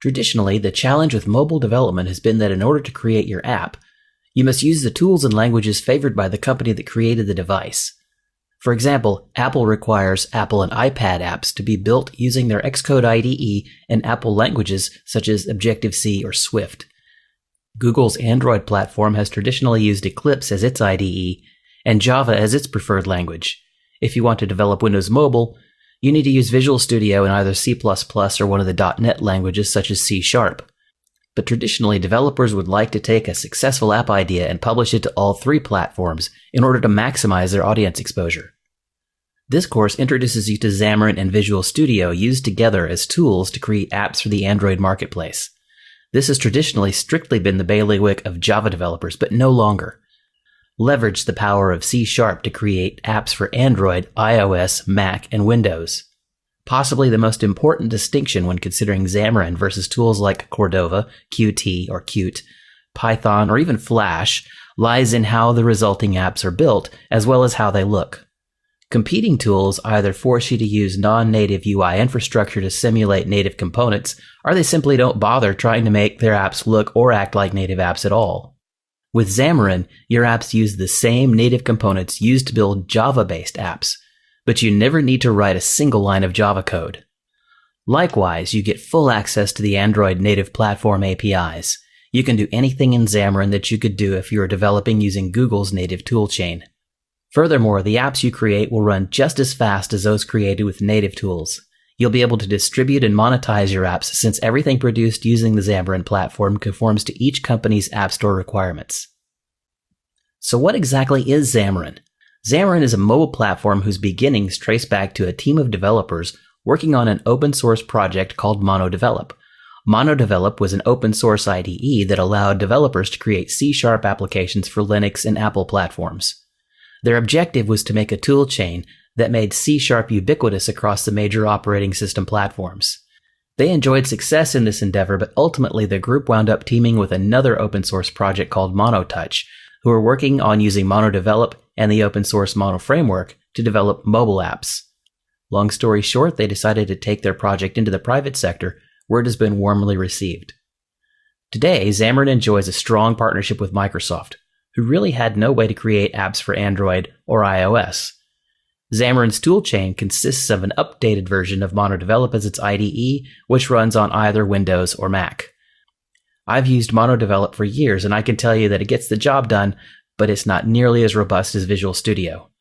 Traditionally, the challenge with mobile development has been that in order to create your app, you must use the tools and languages favored by the company that created the device. For example, Apple requires Apple and iPad apps to be built using their Xcode IDE and Apple languages such as Objective-C or Swift. Google's Android platform has traditionally used Eclipse as its IDE and Java as its preferred language. If you want to develop Windows Mobile, you need to use Visual Studio in either C++ or one of the .NET languages such as C#. But traditionally, developers would like to take a successful app idea and publish it to all three platforms in order to maximize their audience exposure. This course introduces you to Xamarin and Visual Studio used together as tools to create apps for the Android marketplace. This has traditionally strictly been the bailiwick of Java developers, but no longer. Leverage the power of C# to create apps for Android, iOS, Mac, and Windows. Possibly the most important distinction when considering Xamarin versus tools like Cordova, Qt, or Qt, Python, or even Flash lies in how the resulting apps are built, as well as how they look. Competing tools either force you to use non-native UI infrastructure to simulate native components, or they simply don't bother trying to make their apps look or act like native apps at all. With Xamarin, your apps use the same native components used to build Java-based apps, but you never need to write a single line of Java code. Likewise, you get full access to the Android native platform APIs. You can do anything in Xamarin that you could do if you were developing using Google's native toolchain. Furthermore, the apps you create will run just as fast as those created with native tools. You'll be able to distribute and monetize your apps since everything produced using the Xamarin platform conforms to each company's App Store requirements. So what exactly is Xamarin? Xamarin is a mobile platform whose beginnings trace back to a team of developers working on an open source project called MonoDevelop. MonoDevelop was an open source IDE that allowed developers to create C# applications for Linux and Apple platforms. Their objective was to make a toolchain that made C# ubiquitous across the major operating system platforms. They enjoyed success in this endeavor, but ultimately the group wound up teaming with another open source project called MonoTouch, who were working on using MonoDevelop and the open source Mono framework to develop mobile apps. Long story short, they decided to take their project into the private sector, where it has been warmly received. Today, Xamarin enjoys a strong partnership with Microsoft, who really had no way to create apps for Android or iOS. Xamarin's toolchain consists of an updated version of MonoDevelop as its IDE, which runs on either Windows or Mac. I've used MonoDevelop for years, and I can tell you that it gets the job done, but it's not nearly as robust as Visual Studio.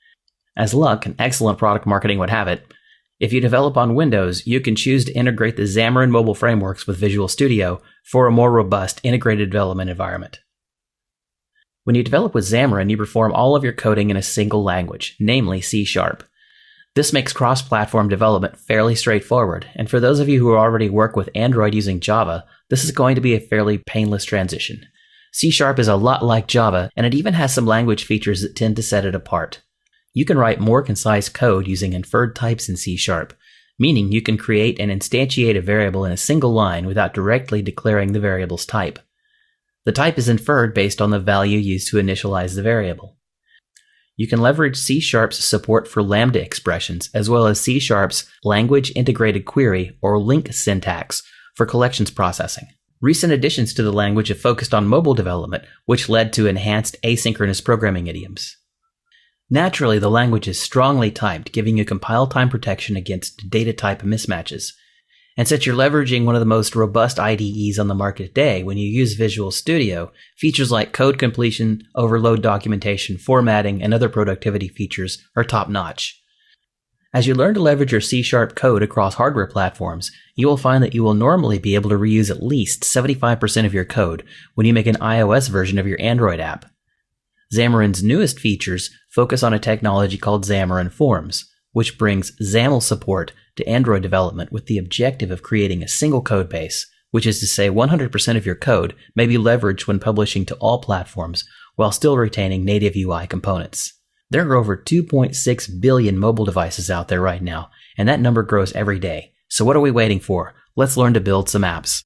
As luck and excellent product marketing would have it, if you develop on Windows, you can choose to integrate the Xamarin mobile frameworks with Visual Studio for a more robust integrated development environment. When you develop with Xamarin, you perform all of your coding in a single language, namely C#. This makes cross-platform development fairly straightforward, and for those of you who already work with Android using Java, this is going to be a fairly painless transition. C# is a lot like Java, and it even has some language features that tend to set it apart. You can write more concise code using inferred types in C#, meaning you can create and instantiate a variable in a single line without directly declaring the variable's type. The type is inferred based on the value used to initialize the variable. You can leverage C#'s support for lambda expressions, as well as C#'s language integrated query or LINQ syntax for collections processing. Recent additions to the language have focused on mobile development, which led to enhanced asynchronous programming idioms. Naturally, the language is strongly typed, giving you compile time protection against data type mismatches. And since you're leveraging one of the most robust IDEs on the market today, when you use Visual Studio, features like code completion, overload documentation, formatting, and other productivity features are top-notch. As you learn to leverage your C# code across hardware platforms, you will find that you will normally be able to reuse at least 75% of your code when you make an iOS version of your Android app. Xamarin's newest features focus on a technology called Xamarin Forms, which brings XAML support to Android development with the objective of creating a single code base, which is to say 100% of your code may be leveraged when publishing to all platforms while still retaining native UI components. There are over 2.6 billion mobile devices out there right now, and that number grows every day. So what are we waiting for? Let's learn to build some apps.